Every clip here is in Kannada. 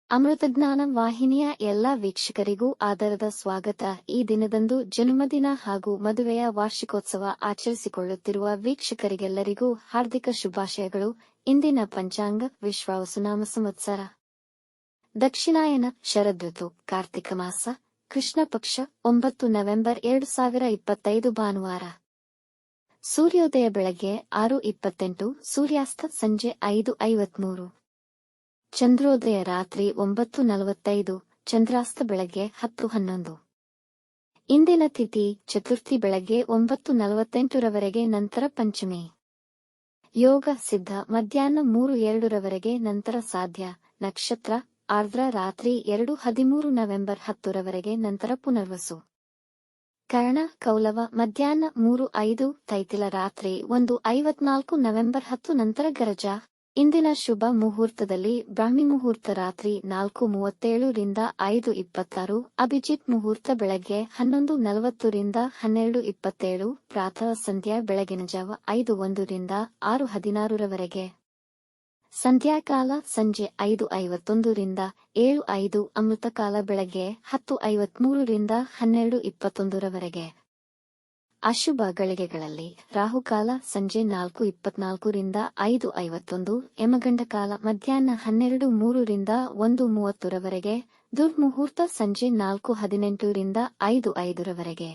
ಅಮೃತಜ್ಞಾನ ವಾಹಿನಿಯ ಎಲ್ಲಾ ವೀಕ್ಷಕರಿಗೂ ಆದರದ ಸ್ವಾಗತ. ಈ ದಿನದಂದು ಜನ್ಮದಿನ ಹಾಗೂ ಮದುವೆಯ ವಾರ್ಷಿಕೋತ್ಸವ ಆಚರಿಸಿಕೊಳ್ಳುತ್ತಿರುವ ವೀಕ್ಷಕರಿಗೆಲ್ಲರಿಗೂ ಹಾರ್ದಿಕ ಶುಭಾಶಯಗಳು. ಇಂದಿನ ಪಂಚಾಂಗ ವಿಶ್ವಾವಸುನಾಮ ಸಂವತ್ಸರ ದಕ್ಷಿಣಾಯನ ಶರದೃತು ಕಾರ್ತಿಕ ಮಾಸ ಕೃಷ್ಣ ಪಕ್ಷ 9 ನವೆಂಬರ್ 2025 ಭಾನುವಾರ. ಸೂರ್ಯೋದಯ ಬೆಳಗ್ಗೆ 6:28, ಸೂರ್ಯಾಸ್ತ ಸಂಜೆ 5:53. ಚಂದ್ರೋದಯ ರಾತ್ರಿ 9:45, ಚಂದ್ರಾಸ್ತ ಬೆಳಗ್ಗೆ 10:11. ಇಂದಿನ ತಿಥಿ ಚತುರ್ಥಿ ಬೆಳಗ್ಗೆ 9:48 ರವರೆಗೆ, ನಂತರ ಪಂಚಮಿ. ಯೋಗ ಸಿದ್ಧ ಮಧ್ಯಾಹ್ನ 3:02 ರವರೆಗೆ, ನಂತರ ಸಾಧ್ಯ. ನಕ್ಷತ್ರ ಆರ್ದ್ರ ರಾತ್ರಿ 2:13 ನವೆಂಬರ್ 10 ರವರೆಗೆ, ನಂತರ ಪುನರ್ವಸು. ಕರ್ಣ ಕೌಲವ ಮಧ್ಯಾಹ್ನ 3:05, ತೈತಿಲ ರಾತ್ರಿ 1:54 ನವೆಂಬರ್ 10 ನಂತರ ಗರಜ. ಇಂದಿನ ಶುಭ ಮುಹೂರ್ತದಲ್ಲಿ ಬ್ರಾಹ್ಮಿ ಮುಹೂರ್ತ ರಾತ್ರಿ 4:37 ರಿಂದ 5:26, ಅಭಿಜಿತ್ ಮುಹೂರ್ತ ಬೆಳಗ್ಗೆ 11:40 ರಿಂದ 12:27, ಪ್ರಾತಃ ಸಂಧ್ಯಾ ಬೆಳಗಿನ ಜಾವ 5:01 ರಿಂದ 6:16 ರವರೆಗೆ. ಸಂಧ್ಯಾಕಾಲ ಸಂಜೆ 5:51 ರಿಂದ 7:05, ಅಮೃತಕಾಲ ಬೆಳಗ್ಗೆ 10:53 ರಿಂದ 12:21 ರವರೆಗೆ. ಅಶುಭ ಗಳಿಗೆಗಳಲ್ಲಿ ರಾಹುಕಾಲ ಸಂಜೆ 4:24 ರಿಂದ 5:51, ಯಮಗಂಡಕಾಲ ಮಧ್ಯಾಹ್ನ 12:03 ರಿಂದ 1:30 ರವರೆಗೆ, ದುರ್ಮುಹೂರ್ತ ಸಂಜೆ 4:18 ರಿಂದ 5:05 ರವರೆಗೆ.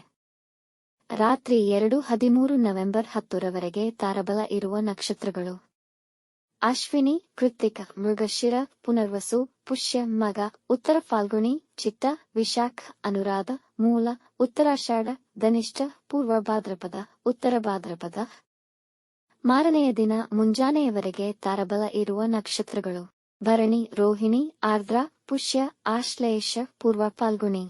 ರಾತ್ರಿ 2:13 ನವೆಂಬರ್ 10 ರವರೆಗೆ ತಾರಬಲ ಇರುವ ನಕ್ಷತ್ರಗಳು: ಅಶ್ವಿನಿ, ಕೃತ್ತಿಕ, ಮೃಗಶಿರ, ಪುನರ್ವಸು, ಪುಷ್ಯ, ಮಗ, ಉತ್ತರ ಫಾಲ್ಗುಣಿ, ಚಿತ್ತ, ವಿಶಾಖ, ಅನುರಾಧ, ಮೂಲ, ಉತ್ತರಾಷಾಢ, ಧನಿಷ್ಠ, ಪೂರ್ವ ಭಾದ್ರಪದ, ಉತ್ತರ ಭಾದ್ರಪದ. ಮಾರನೆಯ ದಿನ ಮುಂಜಾನೆಯವರೆಗೆ ತಾರಬಲ ಇರುವ ನಕ್ಷತ್ರಗಳು: ಭರಣಿ, ರೋಹಿಣಿ, ಆರ್ದ್ರ, ಪುಷ್ಯ, ಆಶ್ಲೇಷ, ಪೂರ್ವ ಫಾಲ್ಗುಣಿ.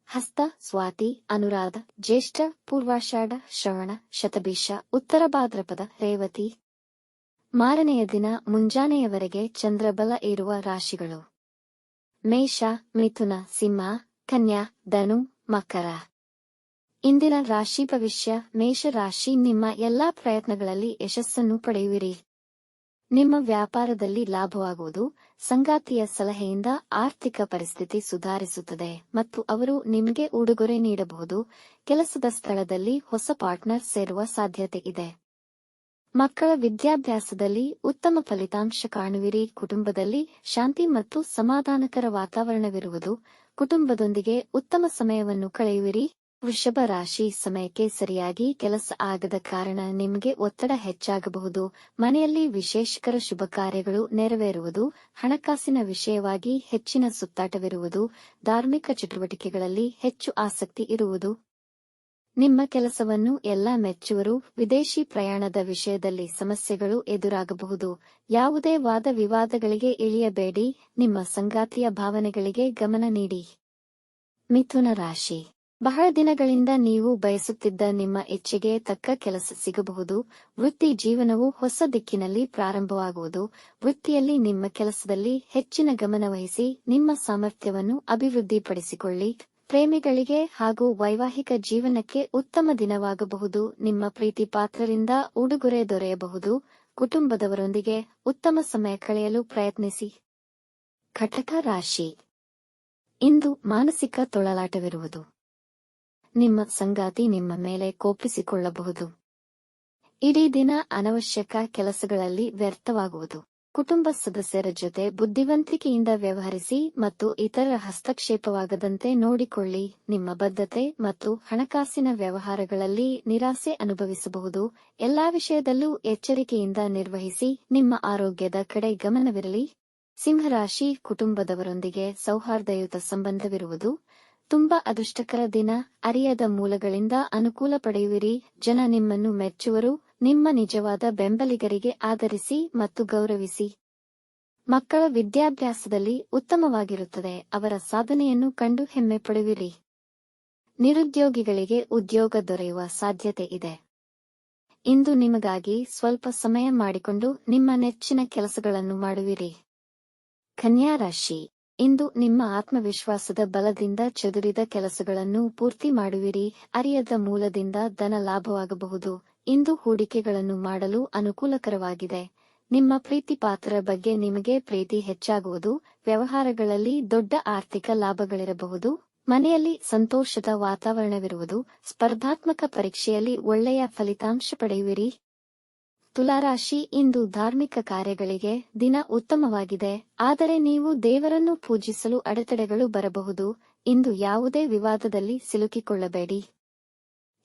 ಹಸ್ತ, ಸ್ವಾತಿ, ಅನುರಾಧ, ಜ್ಯೇಷ್ಠ, ಪೂರ್ವಾಷಾಢ, ಶ್ರವಣ, ಶತಭಿಷ, ಉತ್ತರ ಭಾದ್ರಪದ, ರೇವತಿ. ಮಾರನೆಯ ದಿನ ಮುಂಜಾನೆಯವರೆಗೆ ಚಂದ್ರಬಲ ಇರುವ ರಾಶಿಗಳು: ಮೇಷ, ಮಿಥುನ, ಸಿಂಹ, ಕನ್ಯಾ, ಧನು, ಮಕರ. ಇಂದಿನ ರಾಶಿ ಭವಿಷ್ಯ: ಮೇಷ ರಾಶಿ, ನಿಮ್ಮ ಎಲ್ಲಾ ಪ್ರಯತ್ನಗಳಲ್ಲಿ ಯಶಸ್ಸನ್ನು ಪಡೆಯುವಿರಿ. ನಿಮ್ಮ ವ್ಯಾಪಾರದಲ್ಲಿ ಲಾಭವಾಗುವುದು. ಸಂಗಾತಿಯ ಸಲಹೆಯಿಂದ ಆರ್ಥಿಕ ಪರಿಸ್ಥಿತಿ ಸುಧಾರಿಸುತ್ತದೆ ಮತ್ತು ಅವರು ನಿಮಗೆ ಉಡುಗೊರೆ ನೀಡಬಹುದು. ಕೆಲಸದ ಸ್ಥಳದಲ್ಲಿ ಹೊಸ ಪಾರ್ಟ್ನರ್ ಸೇರುವ ಸಾಧ್ಯತೆ ಇದೆ. ಮಕ್ಕಳ ವಿದ್ಯಾಭ್ಯಾಸದಲ್ಲಿ ಉತ್ತಮ ಫಲಿತಾಂಶ ಕಾಣುವಿರಿ. ಕುಟುಂಬದಲ್ಲಿ ಶಾಂತಿ ಮತ್ತು ಸಮಾಧಾನಕರ ವಾತಾವರಣವಿರುವುದು. ಕುಟುಂಬದೊಂದಿಗೆ ಉತ್ತಮ ಸಮಯವನ್ನು ಕಳೆಯುವಿರಿ. ವೃಷಭ ರಾಶಿ, ಸಮಯಕ್ಕೆ ಸರಿಯಾಗಿ ಕೆಲಸ ಆಗದ ಕಾರಣ ನಿಮಗೆ ಒತ್ತಡ ಹೆಚ್ಚಾಗಬಹುದು. ಮನೆಯಲ್ಲಿ ವಿಶೇಷಕರ ಶುಭ ಕಾರ್ಯಗಳು ನೆರವೇರುವುದು. ಹಣಕಾಸಿನ ವಿಷಯವಾಗಿ ಹೆಚ್ಚಿನ ಸುತ್ತಾಟವಿರುವುದು. ಧಾರ್ಮಿಕ ಚಟುವಟಿಕೆಗಳಲ್ಲಿ ಹೆಚ್ಚು ಆಸಕ್ತಿ ಇರುವುದು. ನಿಮ್ಮ ಕೆಲಸವನ್ನು ಎಲ್ಲ ಮೆಚ್ಚುವರು. ವಿದೇಶಿ ಪ್ರಯಾಣದ ವಿಷಯದಲ್ಲಿ ಸಮಸ್ಯೆಗಳು ಎದುರಾಗಬಹುದು. ಯಾವುದೇ ವಾದ ವಿವಾದಗಳಿಗೆ ಇಳಿಯಬೇಡಿ. ನಿಮ್ಮ ಸಂಗಾತಿಯ ಭಾವನೆಗಳಿಗೆ ಗಮನ ನೀಡಿ. ಮಿಥುನ ರಾಶಿ, ಬಹಳ ದಿನಗಳಿಂದ ನೀವು ಬಯಸುತ್ತಿದ್ದ ನಿಮ್ಮ ಇಚ್ಛೆಗೆ ತಕ್ಕ ಕೆಲಸ ಸಿಗಬಹುದು. ವೃತ್ತಿ ಜೀವನವು ಹೊಸ ದಿಕ್ಕಿನಲ್ಲಿ ಪ್ರಾರಂಭವಾಗುವುದು. ವೃತ್ತಿಯಲ್ಲಿ ನಿಮ್ಮ ಕೆಲಸದಲ್ಲಿ ಹೆಚ್ಚಿನ ಗಮನ ವಹಿಸಿ ನಿಮ್ಮ ಸಾಮರ್ಥ್ಯವನ್ನು ಅಭಿವೃದ್ಧಿಪಡಿಸಿಕೊಳ್ಳಿ. ಪ್ರೇಮಿಗಳಿಗೆ ಹಾಗೂ ವೈವಾಹಿಕ ಜೀವನಕ್ಕೆ ಉತ್ತಮ ದಿನವಾಗಬಹುದು. ನಿಮ್ಮ ಪ್ರೀತಿ ಪಾತ್ರರಿಂದ ಉಡುಗೊರೆ ದೊರೆಯಬಹುದು. ಕುಟುಂಬದವರೊಂದಿಗೆ ಉತ್ತಮ ಸಮಯ ಕಳೆಯಲು ಪ್ರಯತ್ನಿಸಿ. ಕಟಕ ರಾಶಿ, ಇಂದು ಮಾನಸಿಕ ತೊಳಲಾಟವಿರುವುದು. ನಿಮ್ಮ ಸಂಗಾತಿ ನಿಮ್ಮ ಮೇಲೆ ಕೋಪಿಸಿಕೊಳ್ಳಬಹುದು. ಇಡೀ ದಿನ ಅನವಶ್ಯಕ ಕೆಲಸಗಳಲ್ಲಿ ವ್ಯರ್ಥವಾಗುವುದು. ಕುಟುಂಬ ಸದಸ್ಯರ ಜೊತೆ ಬುದ್ಧಿವಂತಿಕೆಯಿಂದ ವ್ಯವಹರಿಸಿ ಮತ್ತು ಇತರರ ಹಸ್ತಕ್ಷೇಪವಾಗದಂತೆ ನೋಡಿಕೊಳ್ಳಿ. ನಿಮ್ಮ ಬದ್ಧತೆ ಮತ್ತು ಹಣಕಾಸಿನ ವ್ಯವಹಾರಗಳಲ್ಲಿ ನಿರಾಸೆ ಅನುಭವಿಸಬಹುದು. ಎಲ್ಲಾ ವಿಷಯದಲ್ಲೂ ಎಚ್ಚರಿಕೆಯಿಂದ ನಿರ್ವಹಿಸಿ. ನಿಮ್ಮ ಆರೋಗ್ಯದ ಕಡೆ ಗಮನವಿರಲಿ. ಸಿಂಹರಾಶಿ, ಕುಟುಂಬದವರೊಂದಿಗೆ ಸೌಹಾರ್ದಯುತ ಸಂಬಂಧವಿರುವುದು. ತುಂಬಾ ಅದೃಷ್ಟಕರ ದಿನ. ಅರಿಯದ ಮೂಲಗಳಿಂದ ಅನುಕೂಲ ಪಡೆಯುವಿರಿ. ಜನ ನಿಮ್ಮನ್ನು ಮೆಚ್ಚುವರು. ನಿಮ್ಮ ನಿಜವಾದ ಬೆಂಬಲಿಗರಿಗೆ ಆದರಿಸಿ ಮತ್ತು ಗೌರವಿಸಿ. ಮಕ್ಕಳ ವಿದ್ಯಾಭ್ಯಾಸದಲ್ಲಿ ಉತ್ತಮವಾಗಿರುತ್ತದೆ. ಅವರ ಸಾಧನೆಯನ್ನು ಕಂಡು ಹೆಮ್ಮೆ ಪಡುವಿರಿ. ನಿರುದ್ಯೋಗಿಗಳಿಗೆ ಉದ್ಯೋಗ ದೊರೆಯುವ ಸಾಧ್ಯತೆ ಇದೆ. ಇಂದು ನಿಮಗಾಗಿ ಸ್ವಲ್ಪ ಸಮಯ ಮಾಡಿಕೊಂಡು ನಿಮ್ಮ ನೆಚ್ಚಿನ ಕೆಲಸಗಳನ್ನು ಮಾಡುವಿರಿ. ಕನ್ಯಾ ರಾಶಿ, ಇಂದು ನಿಮ್ಮ ಆತ್ಮವಿಶ್ವಾಸದ ಬಲದಿಂದ ಚದುರಿದ ಕೆಲಸಗಳನ್ನು ಪೂರ್ತಿ ಮಾಡುವಿರಿ. ಅರಿಯದ ಮೂಲದಿಂದ ಧನ ಲಾಭವಾಗಬಹುದು. ಇಂದು ಹೂಡಿಕೆಗಳನ್ನು ಮಾಡಲು ಅನುಕೂಲಕರವಾಗಿದೆ. ನಿಮ್ಮ ಪ್ರೀತಿಪಾತ್ರರ ಬಗ್ಗೆ ನಿಮಗೆ ಪ್ರೀತಿ ಹೆಚ್ಚಾಗುವುದು. ವ್ಯವಹಾರಗಳಲ್ಲಿ ದೊಡ್ಡ ಆರ್ಥಿಕ ಲಾಭಗಳಿರಬಹುದು. ಮನೆಯಲ್ಲಿ ಸಂತೋಷದ ವಾತಾವರಣವಿರುವುದು. ಸ್ಪರ್ಧಾತ್ಮಕ ಪರೀಕ್ಷೆಯಲ್ಲಿ ಒಳ್ಳೆಯ ಫಲಿತಾಂಶ ಪಡೆಯುವಿರಿ. ತುಲಾರಾಶಿ, ಇಂದು ಧಾರ್ಮಿಕ ಕಾರ್ಯಗಳಿಗೆ ದಿನ ಉತ್ತಮವಾಗಿದೆ, ಆದರೆ ನೀವು ದೇವರನ್ನು ಪೂಜಿಸಲು ಅಡೆತಡೆಗಳು ಬರಬಹುದು. ಇಂದು ಯಾವುದೇ ವಿವಾದದಲ್ಲಿ ಸಿಲುಕಿಕೊಳ್ಳಬೇಡಿ.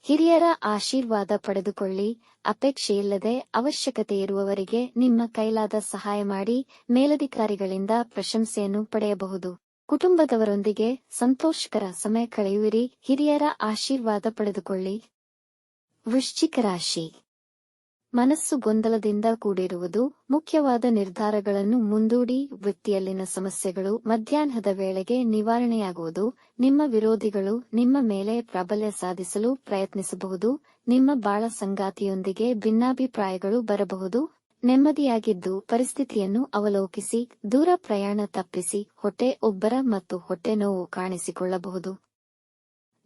ಹಿರಿಯರ ಆಶೀರ್ವಾದ ಪಡೆದುಕೊಳ್ಳಿ. ಅಪೇಕ್ಷೆಯಿಲ್ಲದೆ ಅವಶ್ಯಕತೆಯಿರುವವರಿಗೆ ನಿಮ್ಮ ಕೈಲಾದ ಸಹಾಯ ಮಾಡಿ. ಮೇಲಧಿಕಾರಿಗಳಿಂದ ಪ್ರಶಂಸೆಯನ್ನು ಪಡೆಯಬಹುದು. ಕುಟುಂಬದವರೊಂದಿಗೆ ಸಂತೋಷಕರ ಸಮಯ ಕಳೆಯುವಿರಿ. ಹಿರಿಯರ ಆಶೀರ್ವಾದ ಪಡೆದುಕೊಳ್ಳಿ. ವೃಶ್ಚಿಕ ರಾಶಿ, ಮನಸ್ಸು ಗೊಂದಲದಿಂದ ಕೂಡಿರುವುದು. ಮುಖ್ಯವಾದ ನಿರ್ಧಾರಗಳನ್ನು ಮುಂದೂಡಿ. ವೃತ್ತಿಯಲ್ಲಿನ ಸಮಸ್ಯೆಗಳು ಮಧ್ಯಾಹ್ನದ ವೇಳೆಗೆ ನಿವಾರಣೆಯಾಗುವುದು. ನಿಮ್ಮ ವಿರೋಧಿಗಳು ನಿಮ್ಮ ಮೇಲೆ ಪ್ರಾಬಲ್ಯ ಸಾಧಿಸಲು ಪ್ರಯತ್ನಿಸಬಹುದು. ನಿಮ್ಮ ಬಾಳ ಸಂಗಾತಿಯೊಂದಿಗೆ ಭಿನ್ನಾಭಿಪ್ರಾಯಗಳು ಬರಬಹುದು. ನೆಮ್ಮದಿಯಾಗಿದ್ದು ಪರಿಸ್ಥಿತಿಯನ್ನು ಅವಲೋಕಿಸಿ. ದೂರ ಪ್ರಯಾಣ ತಪ್ಪಿಸಿ. ಹೊಟ್ಟೆ ಒಬ್ಬರ ಮತ್ತು ಹೊಟ್ಟೆ ನೋವು ಕಾಣಿಸಿಕೊಳ್ಳಬಹುದು.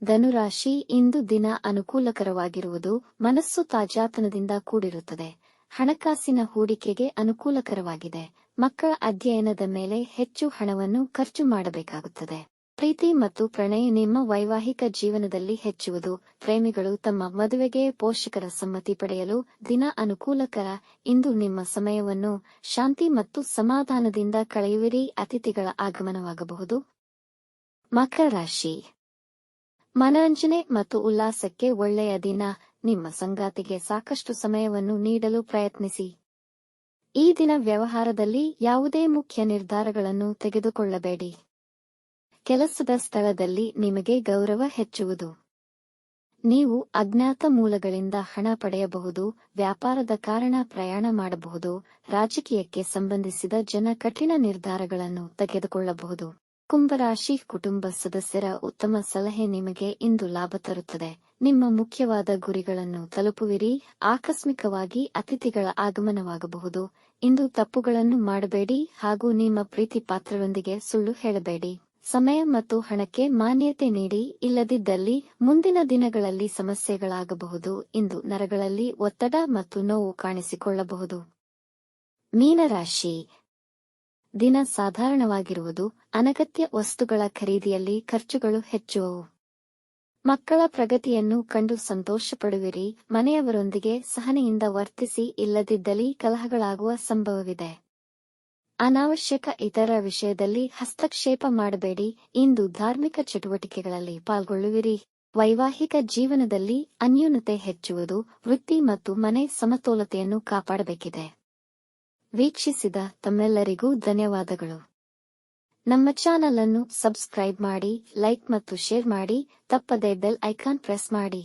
ಧನುರಾಶಿ, ಇಂದು ದಿನ ಅನುಕೂಲಕರವಾಗಿರುವುದು. ಮನಸ್ಸು ತಾಜಾತನದಿಂದ ಕೂಡಿರುತ್ತದೆ. ಹಣಕಾಸಿನ ಹೂಡಿಕೆಗೆ ಅನುಕೂಲಕರವಾಗಿದೆ. ಮಕ್ಕಳ ಅಧ್ಯಯನದ ಮೇಲೆ ಹೆಚ್ಚು ಹಣವನ್ನು ಖರ್ಚು ಮಾಡಬೇಕಾಗುತ್ತದೆ. ಪ್ರೀತಿ ಮತ್ತು ಪ್ರಣಯ ನಿಮ್ಮ ವೈವಾಹಿಕ ಜೀವನದಲ್ಲಿ ಹೆಚ್ಚುವುದು. ಪ್ರೇಮಿಗಳು ತಮ್ಮ ಮದುವೆಗೆ ಪೋಷಕರ ಸಮ್ಮತಿ ಪಡೆಯಲು ದಿನ ಅನುಕೂಲಕರ. ಇಂದು ನಿಮ್ಮ ಸಮಯವನ್ನು ಶಾಂತಿ ಮತ್ತು ಸಮಾಧಾನದಿಂದ ಕಳೆಯುವಿರಿ. ಅತಿಥಿಗಳ ಆಗಮನವಾಗಬಹುದು. ಮಕರ ರಾಶಿ, ಮನರಂಜನೆ ಮತ್ತು ಉಲ್ಲಾಸಕ್ಕೆ ಒಳ್ಳೆಯ ದಿನ. ನಿಮ್ಮ ಸಂಗಾತಿಗೆ ಸಾಕಷ್ಟು ಸಮಯವನ್ನು ನೀಡಲು ಪ್ರಯತ್ನಿಸಿ. ಈ ದಿನ ವ್ಯವಹಾರದಲ್ಲಿ ಯಾವುದೇ ಮುಖ್ಯ ನಿರ್ಧಾರಗಳನ್ನು ತೆಗೆದುಕೊಳ್ಳಬೇಡಿ. ಕೆಲಸದ ಸ್ಥಳದಲ್ಲಿ ನಿಮಗೆ ಗೌರವ ಹೆಚ್ಚುವುದು. ನೀವು ಅಜ್ಞಾತ ಮೂಲಗಳಿಂದ ಹಣ ಪಡೆಯಬಹುದು. ವ್ಯಾಪಾರದ ಕಾರಣ ಪ್ರಯಾಣ ಮಾಡಬಹುದು. ರಾಜಕೀಯಕ್ಕೆ ಸಂಬಂಧಿಸಿದ ಜನ ಕಠಿಣ ನಿರ್ಧಾರಗಳನ್ನು ತೆಗೆದುಕೊಳ್ಳಬಹುದು. ಕುಂಭರಾಶಿ, ಕುಟುಂಬ ಸದಸ್ಯರ ಉತ್ತಮ ಸಲಹೆ ನಿಮಗೆ ಇಂದು ಲಾಭ ತರುತ್ತದೆ. ನಿಮ್ಮ ಮುಖ್ಯವಾದ ಗುರಿಗಳನ್ನು ತಲುಪುವಿರಿ. ಆಕಸ್ಮಿಕವಾಗಿ ಅತಿಥಿಗಳ ಆಗಮನವಾಗಬಹುದು. ಇಂದು ತಪ್ಪುಗಳನ್ನು ಮಾಡಬೇಡಿ ಹಾಗೂ ನಿಮ್ಮ ಪ್ರೀತಿ ಪಾತ್ರರೊಂದಿಗೆ ಸುಳ್ಳು ಹೇಳಬೇಡಿ. ಸಮಯ ಮತ್ತು ಹಣಕ್ಕೆ ಮಾನ್ಯತೆ ನೀಡಿ. ಇಲ್ಲದಿದ್ದಲ್ಲಿ ಮುಂದಿನ ದಿನಗಳಲ್ಲಿ ಸಮಸ್ಯೆಗಳಾಗಬಹುದು. ಇಂದು ನರಗಳಲ್ಲಿ ಒತ್ತಡ ಮತ್ತು ನೋವು ಕಾಣಿಸಿಕೊಳ್ಳಬಹುದು. ಮೀನರಾಶಿ, ದಿನ ಸಾಧಾರಣವಾಗಿರುವುದು. ಅನಗತ್ಯ ವಸ್ತುಗಳ ಖರೀದಿಯಲ್ಲಿ ಖರ್ಚುಗಳು ಹೆಚ್ಚುವವು. ಮಕ್ಕಳ ಪ್ರಗತಿಯನ್ನು ಕಂಡು ಸಂತೋಷಪಡುವಿರಿ. ಮನೆಯವರೊಂದಿಗೆ ಸಹನೆಯಿಂದ ವರ್ತಿಸಿ. ಇಲ್ಲದಿದ್ದಲ್ಲಿ ಕಲಹಗಳಾಗುವ ಸಂಭವವಿದೆ. ಅನಾವಶ್ಯಕ ಇತರ ವಿಷಯದಲ್ಲಿ ಹಸ್ತಕ್ಷೇಪ ಮಾಡಬೇಡಿ. ಇಂದು ಧಾರ್ಮಿಕ ಚಟುವಟಿಕೆಗಳಲ್ಲಿ ಪಾಲ್ಗೊಳ್ಳುವಿರಿ. ವೈವಾಹಿಕ ಜೀವನದಲ್ಲಿ ಅನ್ಯೂನತೆ ಹೆಚ್ಚುವುದು. ವೃತ್ತಿ ಮತ್ತು ಮನೆ ಸಮತೋಲತೆಯನ್ನು ಕಾಪಾಡಬೇಕಿದೆ. ವೀಕ್ಷಿಸಿದ ತಮ್ಮೆಲ್ಲರಿಗೂ ಧನ್ಯವಾದಗಳು. ನಮ್ಮ ಚಾನಲ್ ಅನ್ನು ಸಬ್ಸ್ಕ್ರೈಬ್ ಮಾಡಿ, ಲೈಕ್ ಮತ್ತು ಶೇರ್ ಮಾಡಿ. ತಪ್ಪದೇ ಬೆಲ್ ಐಕಾನ್ ಪ್ರೆಸ್ ಮಾಡಿ.